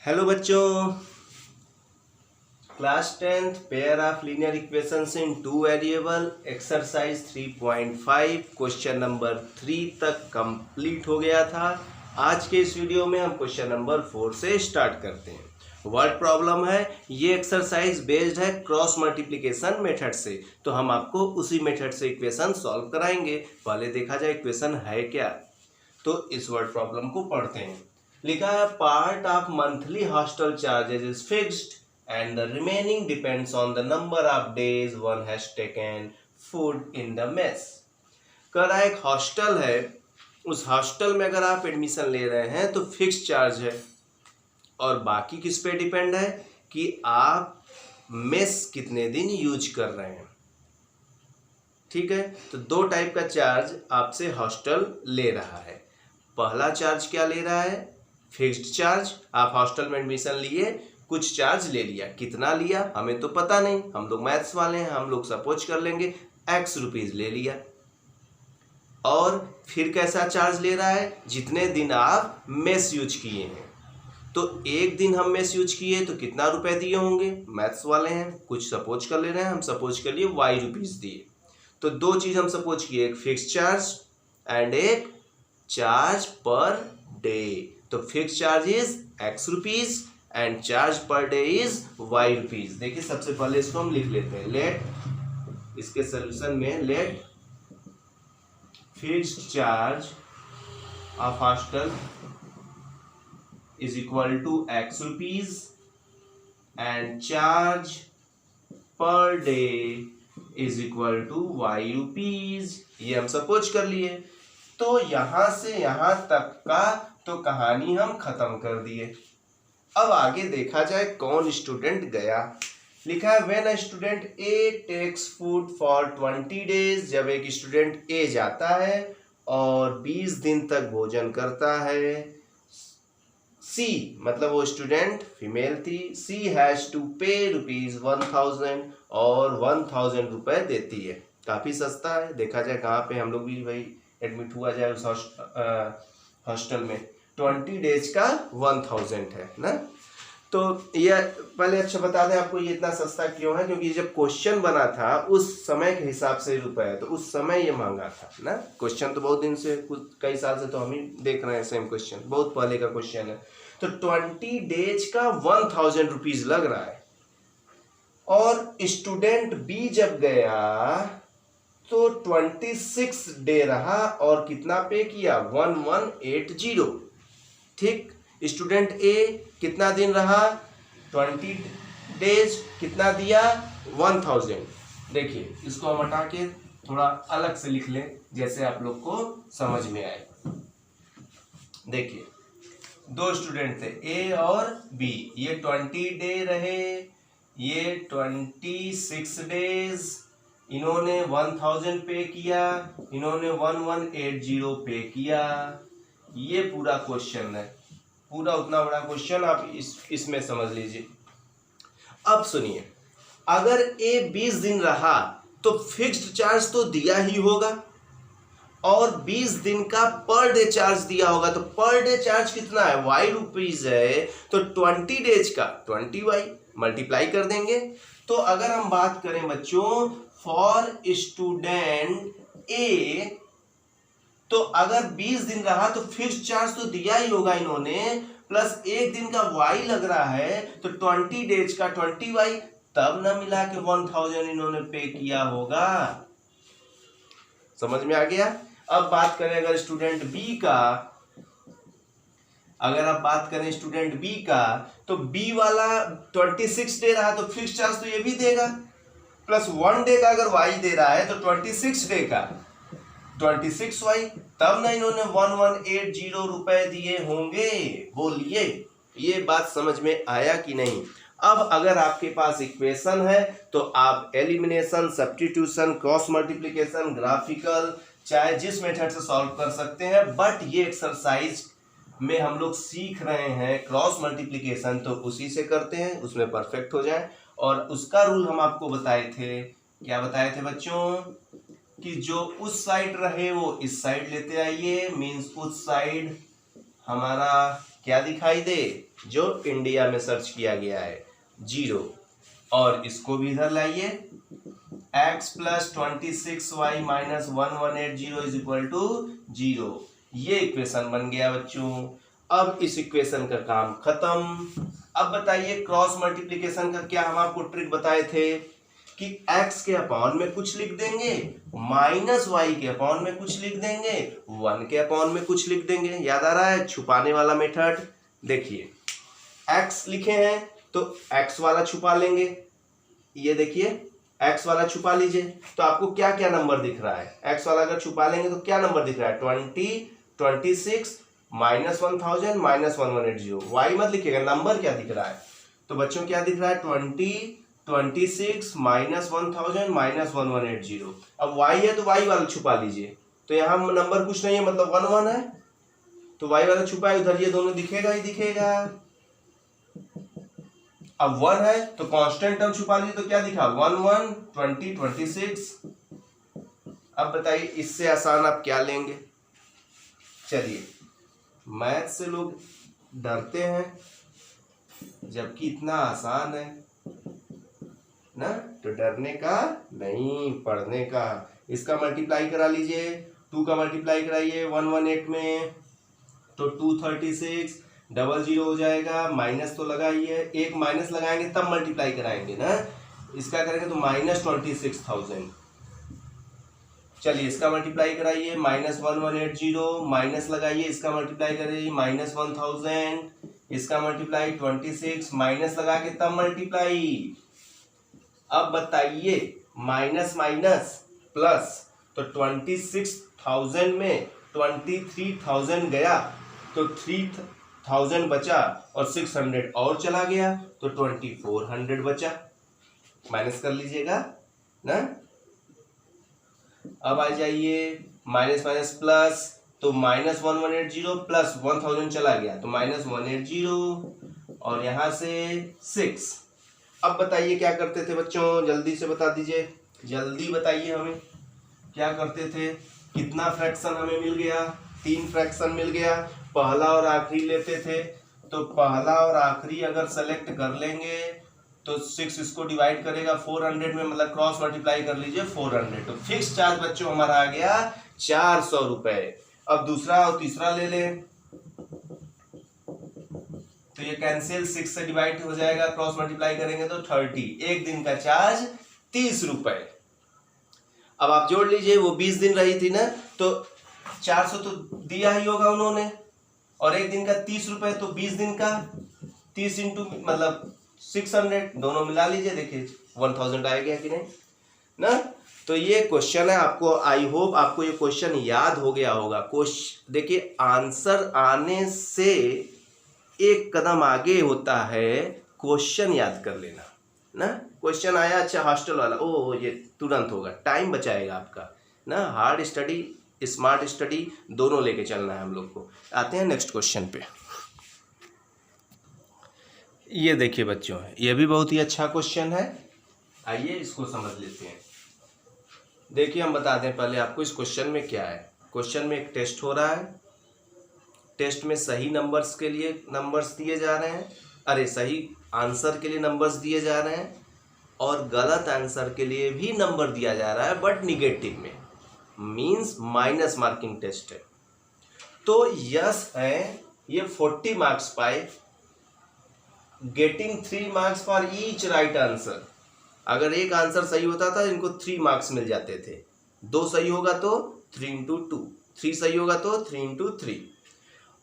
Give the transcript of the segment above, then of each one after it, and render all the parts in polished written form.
Hello बच्चों, class 10th pair of linear equations in two variable exercise 3.5 question number 3 तक complete हो गया था। आज के इस वीडियो में हम क्वेश्चन नंबर 4 से स्टार्ट करते हैं। वर्ड प्रॉब्लम है, ये एक्सरसाइज बेस्ड है क्रॉस मल्टीप्लिकेशन मेथड से, तो हम आपको उसी मेथड से इक्वेशन सॉल्व कराएंगे। पहले देखा जाए इक्वेशन है क्या, तो इस वर्ड प्रॉब्लम को पढ़ते हैं। लिखा है part of monthly hostel charges is fixed and the remaining depends on the number of days one has taken food in the mess. कह रहा है एक हॉस्टल है, उस हॉस्टल में अगर आप एडमिशन ले रहे हैं तो फिक्स चार्ज है, और बाकी किस पे डिपेंड है कि आप मेस कितने दिन यूज कर रहे हैं। ठीक है, तो दो टाइप का चार्ज आपसे हॉस्टल ले रहा है। पहला चार्ज क्या ले रहा है? Fixed charge. आप हॉस्टल में एडमिशन लिए, कुछ चार्ज ले लिया, कितना लिया हमें तो पता नहीं, हम लोग मैथ्स वाले हैं, हम लोग सपोज कर लेंगे x रुपीज ले लिया। और फिर कैसा चार्ज ले रहा है? जितने दिन आप मेस यूज किए हैं। तो एक दिन हम मेस यूज किए तो कितना रुपए दिए होंगे? मैथ्स वाले हैं, कुछ सपोज कर ले रहे हैं, हम सपोज कर लिए y रुपीज दिए। तो दो चीज हम सपोज किए, एक फिक्स चार्ज एंड एक चार्ज पर डे। तो fix charge is x rupees and charge per day is y rupees. देखिए सबसे पहले इसको हम लिख लेते हैं। लेट, इसके सोल्यूशन में let fixed charge of hostel is equal to x rupees and charge per day is equal to y rupees. ये हम सपोज कर लिए। तो यहां से यहां तक का तो कहानी हम खत्म कर दिए। अब आगे देखा जाए कौन स्टूडेंट गया। लिखा है when a student A takes food for 20 days. जब एक स्टूडेंट ए जाता है और 20 दिन तक भोजन करता है। सी, मतलब वो स्टूडेंट फीमेल थी। सी हैज टू पे ₹1000 और 1000 रुपए देती है। काफी सस्ता है। देखा जाए कहाँ पे हम लोग भी भाई एडमिट हुआ जाए उस हॉस्टल में। 20 डेज का 1000 है ना। तो ये पहले अच्छा बता दें आपको ये इतना सस्ता क्यों है, क्योंकि जब क्वेश्चन बना था उस समय के हिसाब से रुपए है, तो उस समय ये महंगा था ना। क्वेश्चन तो बहुत दिन से, कुछ कई साल से तो हम ही देख रहे हैं सेम क्वेश्चन, बहुत पहले का क्वेश्चन है। तो 20 डेज का 1000 रुपीज लग रहा है। और स्टूडेंट बी जब गया तो 26 डे रहा और कितना पे किया? 1180। ठीक, स्टूडेंट ए कितना दिन रहा? 20 डेज, कितना दिया? 1000। देखिए इसको हम हटा के थोड़ा अलग से लिख लें, जैसे आप लोग को समझ में आए। देखिए दो स्टूडेंट थे ए और बी, ये 20 डे रहे, ये 26 डेज। इन्होंने 1000 पे किया, इन्होंने 1180 पे किया। ये पूरा क्वेश्चन है, पूरा उतना बड़ा क्वेश्चन आप इसमें समझ लीजिए। अब सुनिए, अगर ए 20 दिन रहा तो फिक्स्ड चार्ज तो दिया ही होगा, और 20 दिन का पर डे चार्ज दिया होगा। तो पर डे चार्ज कितना है? y रुपीज है। तो 20 डेज का 20y मल्टीप्लाई कर देंगे। तो अगर हम बात करें बच्चों फॉर स्टूडेंट ए, तो अगर 20 दिन रहा तो फिक्स्ड चार्ज तो दिया ही होगा इन्होंने, प्लस एक दिन का y लग रहा है, तो 20 डेज का 20y, तब ना मिला के 1000 इन्होंने पे किया होगा। समझ में आ गया? अब बात करें अगर स्टूडेंट बी का, अगर आप बात करें स्टूडेंट बी का, तो बी वाला 26 डे रहा तो फिक्स चार्ज तो ये भी देगा, प्लस 1 डे का अगर वाई दे रहा है तो 26 डे का 26 वाई, तब ना इन्होंने 1180 रुपए दिए होंगे। बोलिए ये बात समझ में आया कि नहीं? अब अगर आपके पास इक्वेशन है तो आप elimination, substitution, cross multiplication, graphical, चाहे जिस मेथड से सॉल्व कर सकते हैं। बट ये एक्सरसाइज में हम लोग सीख रहे हैं क्रॉस मल्टीप्लिकेशन, तो उसी से करते हैं, उसमें परफेक्ट हो जाए। और उसका रूल हम आपको बताए थे। क्या बताए थे बच्चों? कि जो उस साइड रहे वो इस साइड लेते आइए, मीन्स उस साइड हमारा क्या दिखाई दे, जो इंडिया में सर्च किया गया है 0। और इसको भी इधर लाइए, x plus 26y minus 1180 is equal to 0। ये इक्वेशन बन गया बच्चों। अब इस इक्वेशन का काम खत्म। अब बताइए क्रॉस मल्टीप्लिकेशन का क्या हम आपको ट्रिक बताए थे कि x के अपॉन में कुछ लिख देंगे, माइनस y के अपॉन में कुछ लिख देंगे, 1 के अपॉन में कुछ लिख देंगे। याद आ रहा है छुपाने वाला मेथड। देखिए x लिखे हैं तो x वाला छुपा लेंगे, ये देखिए x वाला छुपा लीजिए। तो आपको क्या क्या नंबर दिख रहा है, x वाला अगर छुपा लेंगे तो क्या नंबर दिख रहा है, 20, 26 माइनस 1000 माइनस 1180। y मत लिखिएगा, नंबर क्या दिख रहा है। तो बच्चों क्या दिख रहा है, 20, 26 माइनस 1000 माइनस 1180। अब y है तो y वाला छुपा लीजिए। तो यहाँ नंबर कुछ नहीं है, मतलब 1 1 है, तो y वाला छुपा है उधर, ये दोनों दिखेगा ही दिखेगा। अब 1 है तो कांस्टेंट टर्म छुपा लीजिए, तो क्या दिखा, 1 1 20 26। अब बताइए इससे आसान आप क्या लेंगे। चलिए मैथ से लोग डरते हैं, जबकि इतना आसान है ना, तो डरने का नहीं, पढ़ने का। इसका मल्टीप्लाई करा लीजिए, 2 का मल्टीप्लाई कराइए 118 में, तो 236, 00 हो जाएगा। माइनस तो लगाइए, एक माइनस लगाएंगे तब मल्टीप्लाई कराएंगे ना, इसका करेंगे तो माइनस 26,000। चलिए इसका मल्टीप्लाई कराइए, माइनस 1180, माइनस लगाइए, इसका मल्टीप्लाई करिए माइनस 1000, इसका मल्टीप्लाई 26, माइनस लगा के तब मल्टीप्लाई। अब बताइए माइनस माइनस प्लस, तो 26,000 में 23,000 गया तो 3,000 बचा और 600 और चला गया तो 2400 बचा। माइनस कर लीजिएगा ना। अब आ जाइए माइनस माइनस प्लस, तो माइनस 1180 प्लस 1000 चला गया तो माइनस 180 और यहां से 6। अब बताइए क्या करते थे बच्चों, जल्दी से बता दीजिए, जल्दी बताइए हमें क्या करते थे। कितना फ्रैक्शन हमें मिल गया, 3 फ्रैक्शन मिल गया। पहला और आखिरी लेते थे, तो पहला और आखिरी अगर सेलेक्ट कर लेंगे तो 6 इसको डिवाइड करेगा 400 में, मतलब क्रॉस मल्टीप्लाई कर लीजिए 400। तो फिक्स चार्ज बच्चों हमारा आ गया 400 रुपए। अब दूसरा और तीसरा ले लें, तो ये कैंसिल, 6 से डिवाइड हो जाएगा, क्रॉस मल्टीप्लाई करेंगे तो 30। एक दिन का चार्ज 30 रुपए। अब आप जोड़ लीजिए, वो 20 दिन रही थी ना, तो 400 तो दिया ही होगा उन्होंने, और एक दिन का 30 रुपए, तो 20 दिन का 30 इंटू मतलब 600, दोनों मिला लीजिए, देखिए 1000 आ गया कि नहीं ना। तो ये क्वेश्चन है, आपको आई होप आपको ये क्वेश्चन याद हो गया होगा। देखिए आंसर आने से एक कदम आगे होता है क्वेश्चन याद कर लेना ना। क्वेश्चन आया अच्छा हॉस्टल वाला, ओ ये तुरंत होगा, टाइम बचाएगा आपका ना। हार्ड स्टडी स्मार्ट स्टडी दोनों लेके चलना है हम लोग को। आते हैं नेक्स्ट क्वेश्चन पे। ये देखिए बच्चों, ये भी बहुत ही अच्छा क्वेश्चन है, आइए इसको समझ लेते हैं। देखिए हम बता दें पहले आपको इस क्वेश्चन में क्या है। क्वेश्चन में एक टेस्ट हो रहा है, टेस्ट में सही नंबर्स के लिए नंबर्स दिए जा रहे हैं, अरे सही आंसर के लिए नंबर्स दिए जा रहे हैं, और गलत आंसर के लिए भी नंबर दिया जा रहा है बट निगेटिव में, मींस माइनस मार्किंग टेस्ट है। तो यस है, ये 40 मार्क्स पाए, getting 3 marks for each right answer. अगर एक आंसर सही होता था इनको 3 मार्क्स मिल जाते थे, 2 सही होगा तो 3 इंटू 2, 3 सही होगा तो 3 इंटू 3,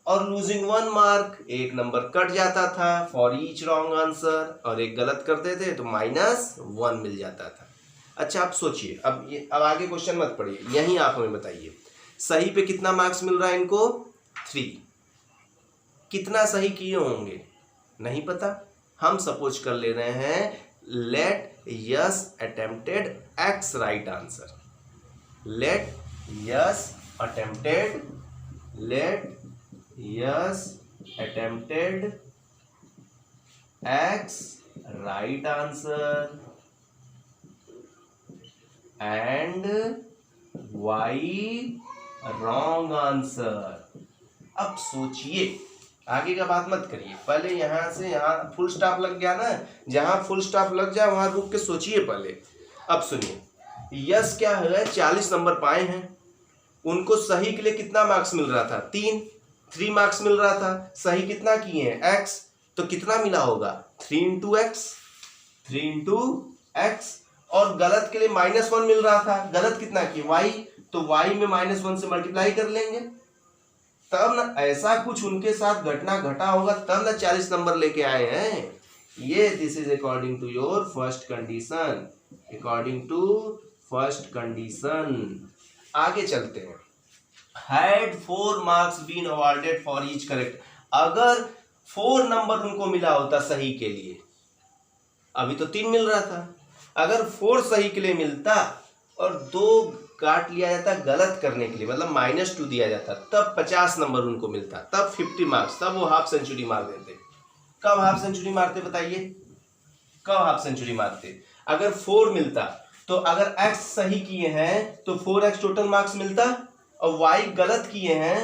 और लूजिंग 1 मार्क, एक नंबर कट जाता था फॉर ईच रॉन्ग आंसर, और एक गलत करते थे तो -1 मिल जाता था। अच्छा आप सोचिए, अब आगे क्वेश्चन मत पढ़िए, यहीं आप हमें बताइए सही पे कितना मार्क्स मिल रहा है इनको, 3। कितना सही किए होंगे नहीं पता, हम सपोज कर ले रहे हैं let us attempted x right answer, let us attempted x right answer and y wrong answer. अब सोचिए, आगे का बात मत करिए, पहले यहाँ से यहाँ फुल स्टॉप लग गया ना, जहाँ फुल स्टॉप लग जाए वहां रुक के सोचिए पहले। अब सुनिए, यस क्या है, 40 नंबर पाए हैं, उनको सही के लिए कितना मार्क्स मिल रहा था, 3 मार्क्स मिल रहा था। सही कितना किए हैं, एक्स, तो कितना मिला होगा, 3 इंटू एक्स। और गलत के लिए -1 मिल रहा था, गलत कितना किए, वाई, तो वाई में -1 से मल्टीप्लाई कर लेंगे, तब ना ऐसा कुछ उनके साथ घटना घटा होगा, तब ना 40 नंबर लेके आए हैं ये। This is according to your first condition, according to first condition. आगे चलते हैं। Had 4 marks been awarded for each correct, अगर 4 नंबर उनको मिला होता सही के लिए, अभी तो 3 मिल रहा था, अगर 4 सही के लिए मिलता और 2 काट लिया जाता गलत करने के लिए, मतलब -2 दिया जाता, तब 50 नंबर उनको मिलता, तब 50 मार्क्स, तब वो हाफ सेंचुरी मार देते। कब हाफ सेंचुरी मारते बताइए, कब हाफ सेंचुरी मारते, अगर 4 मिलता, तो अगर x सही किए हैं तो 4x टोटल मार्क्स मिलता, और y गलत किए हैं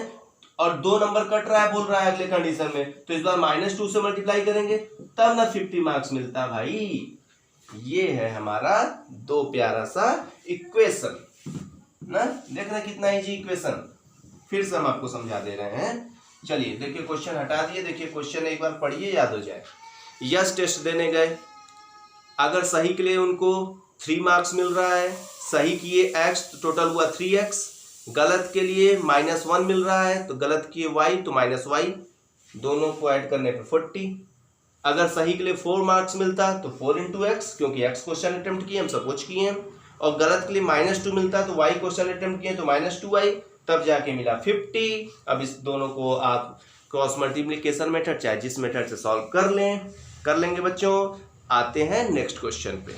और 2 नंबर कट रहा है बोल रहा है अगले कंडीशन में, तो इस बार -2 से मल्टीप्लाई करेंगे, तब ना 50 मार्क्स मिलता भाई। ये है हमारा 2 प्यारा सा इक्वेशन ना, देखना कितना इजी इक्वेशन, फिर से हम आपको समझा दे रहे हैं। चलिए देखिए क्वेश्चन हटा दिए, देखिए क्वेश्चन एक बार पढ़िए, याद हो जाए। यस टेस्ट देने गए, अगर सही के लिए उनको 3 मार्क्स मिल रहा है, सही किए x तो टोटल हुआ 3x, गलत के लिए -1 मिल रहा है, तो गलत किए y तो -y, दोनों को ऐड करने पे 40। अगर सही के लिए 4 मार्क्स मिलता तो 4 इंटू एक्स, क्योंकि x क्वेश्चन अटेम्प्ट किए हम सपोज किए हैं, और गलत के लिए -2 मिलता तो y क्वेश्चन अटेम्प्ट किए तो -2y, तब जाके मिला 50। अब इस दोनों को आप क्रॉस मल्टीप्लिकेशन मेथड चाहे जिस मेथड से सॉल्व कर लेंगे बच्चों। आते हैं नेक्स्ट क्वेश्चन पे।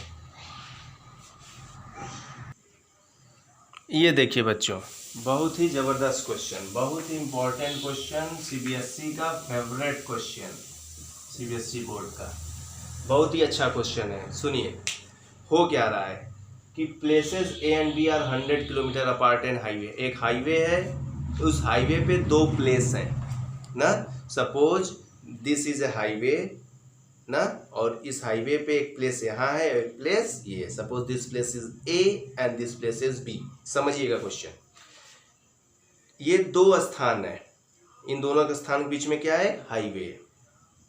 ये देखिए बच्चों, बहुत ही जबरदस्त क्वेश्चन, बहुत ही इंपॉर्टेंट क्वेश्चन, सीबीएसई का फेवरेट क्वेश्चन, सीबीएसई बोर्ड का बहुत ही अच्छा क्वेश्चन है। सुनिए, हो क्या रहा है कि places A and B are 100 kilometre apart an highway, एक हाईवे है, उस हाईवे पे 2 प्लेस हैं ना, suppose this is a highway ना, और इस हाईवे पे एक प्लेस यहाँ है, एक प्लेस ये, suppose this place is A and this place is B. समझिएगा क्वेश्चन, ये 2 स्थान है, इन दोनों के स्थान के बीच में क्या है, हाईवे।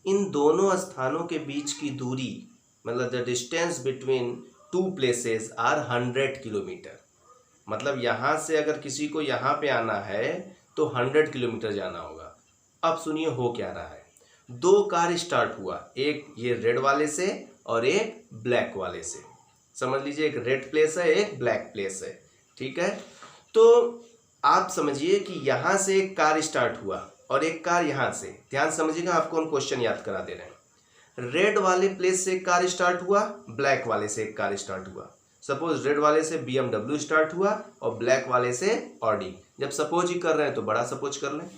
इन दोनों स्थानों के बीच की दूरी, मतलब the distance between 2 places are 100 kilometre. मतलब यहाँ से अगर किसी को यहाँ पे आना है तो 100 किलोमीटर जाना होगा। अब सुनिए हो क्या रहा है, 2 कार स्टार्ट हुआ, एक ये रेड वाले से और एक ब्लैक वाले से। समझ लीजिए, एक रेड प्लेस है, एक ब्लैक प्लेस है, ठीक है। तो आप समझिए कि यहाँ से एक कार स्टार्ट हुआ और एक कार यहाँ से, ध्यान समझिएगा, आपको हम क्वेश्चन याद करा दे रहे हैं। रेड वाले प्लेस से एक कार स्टार्ट हुआ, ब्लैक वाले से एक कार स्टार्ट हुआ। सपोज रेड वाले से BMW स्टार्ट हुआ और ब्लैक वाले से ऑडी। जब सपोज ही कर रहे हैं तो बड़ा सपोज कर लें।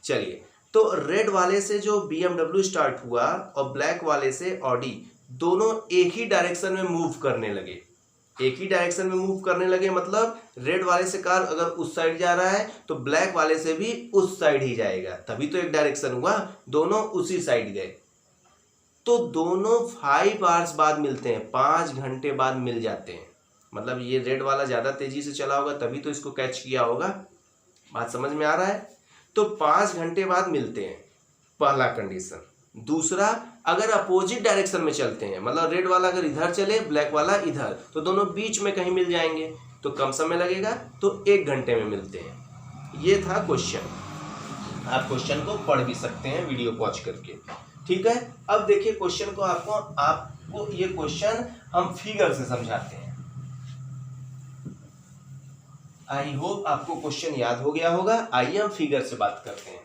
चलिए, तो रेड वाले से जो BMW स्टार्ट हुआ और ब्लैक वाले से ऑडी, दोनों एक ही डायरेक्शन में मूव करने लगे, एक ही डायरेक्शन में मूव करने लगे। मतलब रेड वाले से कार अगर उस साइड जा रहा है तो ब्लैक वाले से भी उस साइड ही जाएगा, तभी तो एक डायरेक्शन हुआ, दोनों उसी साइड गए। तो दोनों 5 आवर्स बाद मिलते हैं, 5 घंटे बाद मिल जाते हैं। मतलब ये रेड वाला ज़्यादा तेजी से चला होगा तभी तो इसको कैच किया होगा। बात समझ में आ रहा है? तो 5 घंटे बाद मिलते हैं, पहला कंडीशन। दूसरा, अगर अपोजिट डायरेक्शन में चलते हैं, मतलब रेड वाला अगर इधर चले, ब्लैक वाला इधर, तो दोनों बीच में कहीं मिल जाएंगे, तो कम समय लगेगा, तो 1 घंटे में मिलते हैं। ये था क्वेश्चन। आप क्वेश्चन को पढ़ भी सकते हैं वीडियो पॉज करके, ठीक है। अब देखिए क्वेश्चन को, आपको ये क्वेश्चन हम फिगर से समझाते हैं। आई होप आपको क्वेश्चन याद हो गया होगा। आइए हम फिगर से बात करते हैं।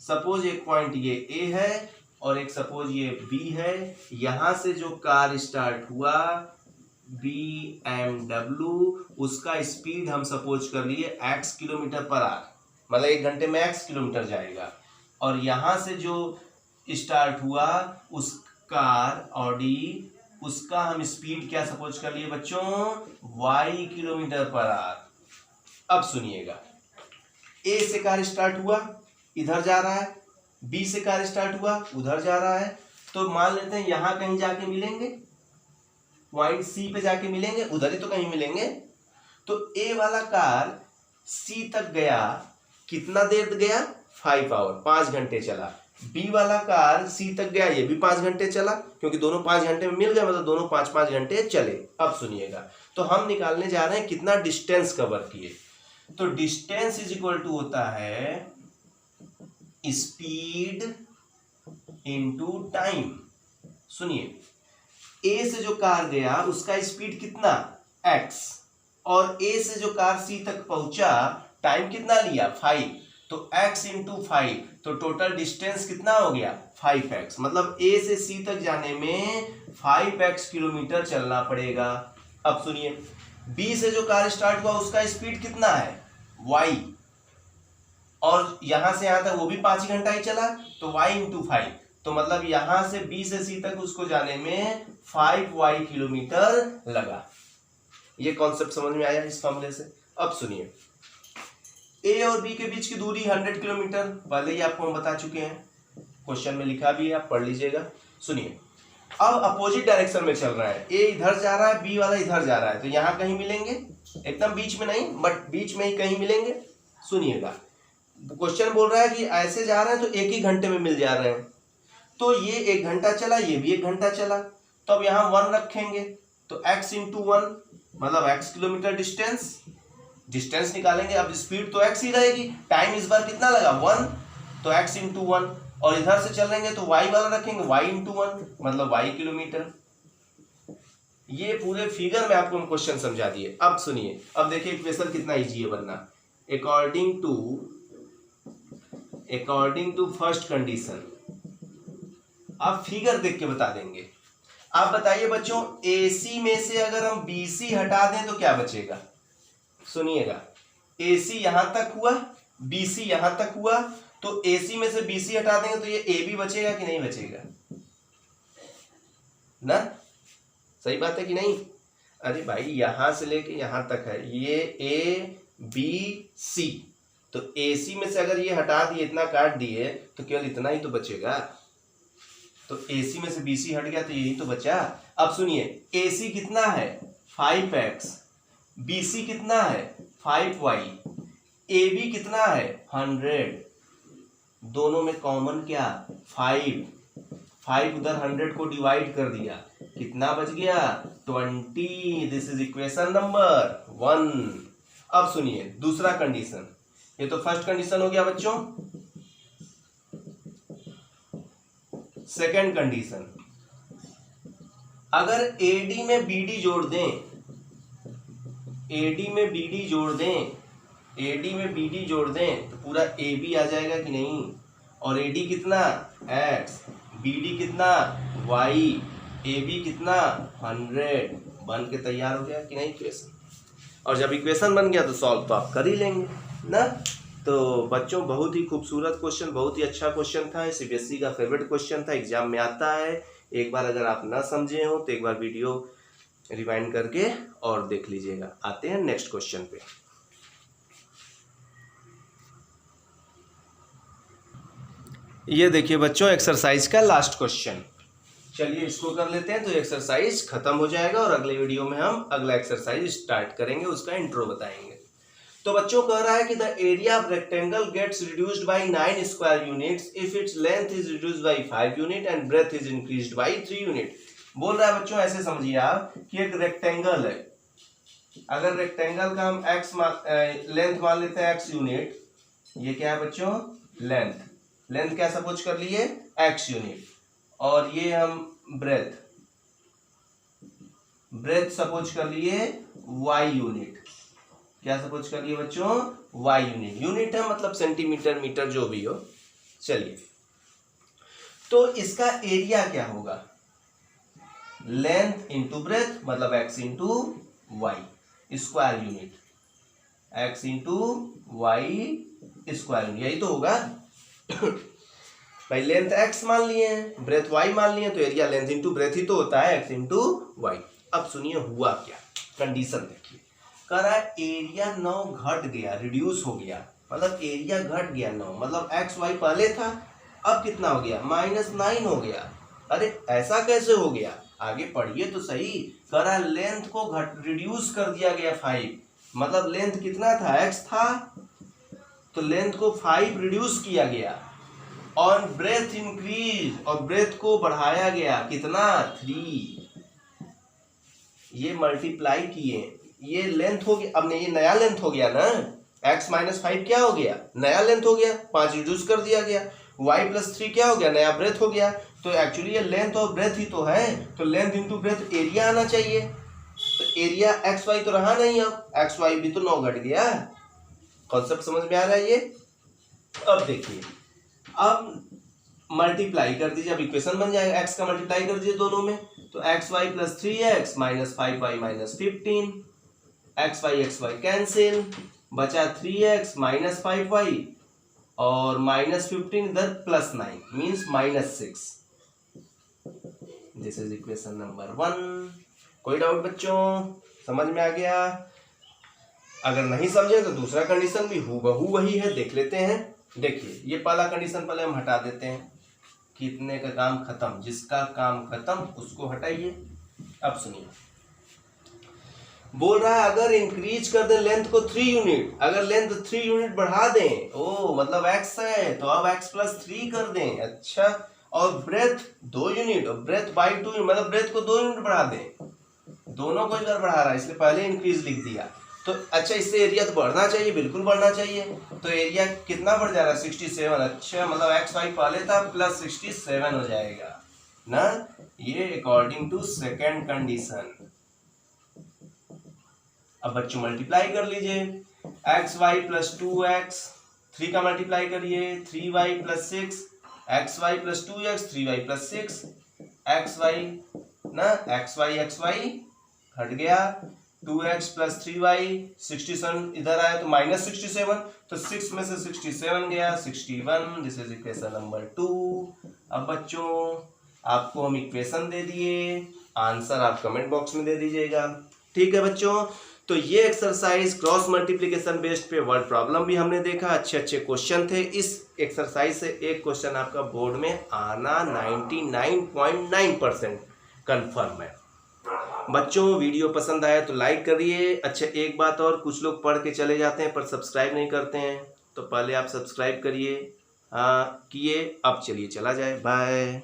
सपोज एक पॉइंट ये ए है और एक सपोज ये बी है। यहां से जो कार स्टार्ट हुआ BMW, उसका स्पीड हम सपोज कर लिए x किलोमीटर पर आवर, मतलब 1 घंटे में x किलोमीटर जाएगा। और यहां से जो स्टार्ट हुआ उस कार ऑडी, उसका हम स्पीड क्या सपोज कर लिए बच्चों, y किलोमीटर पर आवर। अब सुनिएगा, ए से कार स्टार्ट हुआ, इधर जा रहा है, बी से कार स्टार्ट हुआ, उधर जा रहा है, तो मान लेते हैं यहां कहीं जाके मिलेंगे, पॉइंट सी पे जाके मिलेंगे, उधर ही तो कहीं मिलेंगे। तो ए वाला कार सी तक गया, कितना देर गया, 5 आवर, 5 घंटे चला। बी वाला कार सी तक गया, ये भी 5 घंटे चला, क्योंकि दोनों 5 घंटे में मिल गए, मतलब दोनों 5-5 घंटे चले। अब सुनिएगा, तो हम निकालने जा रहे हैं कितना डिस्टेंस कवर किए। तो डिस्टेंस इज इक्वल टू होता है स्पीड इनटू टाइम। सुनिए, ए से जो कार गया उसका स्पीड कितना, x, और ए से जो कार सी तक पहुंचा टाइम कितना लिया, 5, तो x इंटू 5, तो टोटल डिस्टेंस कितना हो गया, 5x। मतलब ए से सी तक जाने में 5x किलोमीटर चलना पड़ेगा। अब सुनिए, बी से जो कार स्टार्ट हुआ उसका स्पीड कितना है, y, और यहां से यहां तक वो भी 5 घंटा ही चला, तो y इंटू 5, तो मतलब यहां से बी से सी तक उसको जाने में 5y किलोमीटर लगा। ये कॉन्सेप्ट समझ में आया इस फॉर्मूले से। अब सुनिए, ए और बी के बीच की दूरी 100 किलोमीटर, पहले ही आपको हम बता चुके हैं, क्वेश्चन में लिखा भी है, आप पढ़ लीजिएगा। सुनिए, अब अपोजिट डायरेक्शन में चल रहा है, ए इधर जा रहा है, बी वाला इधर जा रहा है, तो यहां कहीं मिलेंगे, एकदम बीच में नहीं, बट बीच में ही कहीं मिलेंगे। सुनिएगा, क्वेश्चन बोल रहा है कि ऐसे जा रहे हैं तो 1 ही घंटे में मिल जा रहे हैं, तो ये 1 घंटा चला, ये भी 1 घंटा चला, तो अब यहाँ 1 रखेंगे, तो x इंटू 1, मतलब x किलोमीटर डिस्टेंस निकालेंगे। अब स्पीड तो x ही रहेगी, टाइम इस बार कितना लगा, 1, तो x इंटू 1, और इधर से चलेंगे तो y वाला रखेंगे, y इंटू 1, मतलब y किलोमीटर। ये पूरे फिगर में आपको हम क्वेश्चन समझा दिए। अब सुनिए, अब देखिए इक्वेशन कितना इजी है बनना। अकॉर्डिंग टू फर्स्ट कंडीशन, आप फिगर देख के बता देंगे। आप बताइए बच्चों, AC में से अगर हम BC हटा दें तो क्या बचेगा। सुनिएगा, AC यहां तक हुआ, BC यहां तक हुआ, तो AC में से BC हटा देंगे तो ये AB बचेगा कि नहीं बचेगा ना, सही बात है कि नहीं। अरे भाई, यहां से लेके यहां तक है, ये ABC, तो AC में से अगर ये हटा दिए, इतना काट दिए, तो केवल इतना ही तो बचेगा, तो AC में से BC हट गया तो यही तो बचा। अब सुनिए, AC कितना है 5x, BC कितना है 5y, AB कितना है 100, दोनों में कॉमन क्या 5 उधर 100 को डिवाइड कर दिया, कितना बच गया 20। This is equation number 1। अब सुनिए दूसरा कंडीशन, ये तो फर्स्ट कंडीशन हो गया बच्चों। सेकेंड कंडीशन, अगर AD में BD जोड़ दें, AD में BD जोड़ दें, AD में BD जोड़ दें तो पूरा AB आ जाएगा कि नहीं, और AD कितना x, BD कितना y, AB कितना 100, बन के तैयार हो गया कि नहीं इक्वेशन। और जब इक्वेशन बन गया तो सॉल्व तो आप कर ही लेंगे ना। तो बच्चों, बहुत ही खूबसूरत क्वेश्चन, बहुत ही अच्छा क्वेश्चन था, CBSE का फेवरेट क्वेश्चन था, एग्जाम में आता है। एक बार अगर आप ना समझे हो तो एक बार वीडियो रिवाइंड करके और देख लीजिएगा। आते हैं नेक्स्ट क्वेश्चन पे। ये देखिए बच्चों, एक्सरसाइज का लास्ट क्वेश्चन, चलिए इसको कर लेते हैं तो एक्सरसाइज खत्म हो जाएगा, और अगले वीडियो में हम अगला एक्सरसाइज स्टार्ट करेंगे, उसका इंट्रो बताएंगे। तो बच्चों कह रहा है कि the area of rectangle gets reduced by 9 square units if its length is reduced by 5 unit and breadth is increased by 3 unit. बोल रहा है बच्चों, ऐसे समझिए आप कि एक रेक्टेंगल है, अगर रेक्टेंगल का हम लेंथ मान लेते हैं x यूनिट, ये क्या है बच्चों लेंथ क्या सपोज कर लिए x यूनिट, और ये हम ब्रेथ सपोज कर लिए y यूनिट, क्या सपोज कर लिए बच्चों y यूनिट है, मतलब सेंटीमीटर मीटर जो भी हो। चलिए, तो इसका एरिया क्या होगा, लेंथ इंटू ब्रेथ, मतलब x into y square unit, x into y square unit, यही तो होगा। भाई लेंथ x मान लिए हैं, ब्रेथ y मान लिए, तो एरिया लेंथ इंटू ब्रेथ ही तो होता है, x इंटू वाई। अब सुनिए हुआ क्या, कंडीशन देखिए, कह रहा है एरिया 9 घट गया, रिड्यूस हो गया, मतलब एरिया घट गया 9, मतलब एक्स वाई पहले था, अब कितना हो गया, -9 हो गया। अरे ऐसा कैसे हो गया, आगे पढ़िए तो सही। करा लेंथ को रिड्यूस कर दिया गया 5, मतलब लेंथ कितना था, x था, तो लेंथ को 5 रिड्यूस किया गया। ऑन ब्रेथ इंक्रीज, और ब्रेथ को बढ़ाया गया कितना, 3। ये मल्टीप्लाई किए, ये लेंथ हो गया। अब नहीं, ये नया लेंथ हो गया ना, x - 5 क्या हो गया, नया लेंथ हो गया, 5 रिड्यूस कर दिया गया। y + 3 क्या हो गया, नया ब्रेथ हो गया। तो एक्चुअली ये लेंथ और ब्रेथ ही तो है, तो लेंथ इंटू ब्रेथ एरिया आना चाहिए। तो एरिया XY तो रहा नहीं, अब XY भी तो 9 घट गया। कॉन्सेप्ट समझ में आ रहा है ये। अब देखिए, अब मल्टीप्लाई कर दीजिए, अब इक्वेशन बन जाएगा, x का मल्टीप्लाई कर दीजिए दोनों में, तो xy + 3x - 5y - 15, xy cancel, बचा 3x - 5y और -15 इधर +9 means -6। This is equation number 1। कोई डाउट बच्चों, समझ में आ गया? अगर नहीं समझे तो दूसरा कंडीशन भी हूबहू वही है, देख लेते हैं। देखिए, ये पहला कंडीशन पहले हम हटा देते हैं, कितने का काम खत्म, जिसका काम खत्म उसको हटाइए। अब सुनिए, बोल रहा है अगर इंक्रीज कर दें लेंथ को 3 यूनिट, अगर लेंथ 3 यूनिट बढ़ा दें, ओ मतलब x है तो अब x + 3 कर दें, अच्छा, और ब्रेथ 2 यूनिट, और ब्रेथ बाई 2 मतलब ब्रेथ को 2 यूनिट बढ़ा दें, दोनों को इधर बढ़ा रहा है इसलिए पहले इंक्रीज लिख दिया। तो अच्छा, इससे एरिया तो बढ़ना चाहिए, बिल्कुल बढ़ना चाहिए। तो एरिया कितना बढ़ जा रहा है, 67। अच्छा, मतलब XY पहले था +67 हो जाएगा ना, ये अकॉर्डिंग टू सेकेंड कंडीशन। अब बच्चों मल्टीप्लाई कर लीजिए, XY + 2x, 3 का मल्टीप्लाई करिए, 3y + 6, XY + 2x, 3y + 6, XY ना, XY हट गया, 2x + 3y, 67 इधर आया तो -67, तो 6 में से 67 गया, 61। This is equation number 2। अब बच्चों आपको हम इक्वेशन दे दिए, आंसर आप कमेंट बॉक्स में दे दीजिएगा, ठीक है बच्चों। तो ये एक्सरसाइज क्रॉस मल्टीप्लिकेशन बेस्ड पे वर्ड प्रॉब्लम भी हमने देखा, अच्छे अच्छे क्वेश्चन थे। इस एक्सरसाइज से एक क्वेश्चन आपका बोर्ड में आना 99.9% कन्फर्म है। बच्चों वीडियो पसंद आया तो लाइक करिए। अच्छा, एक बात और, कुछ लोग पढ़ के चले जाते हैं पर सब्सक्राइब नहीं करते हैं, तो पहले आप सब्सक्राइब करिए। हाँ किए, अब चलिए चला जाए, बाय।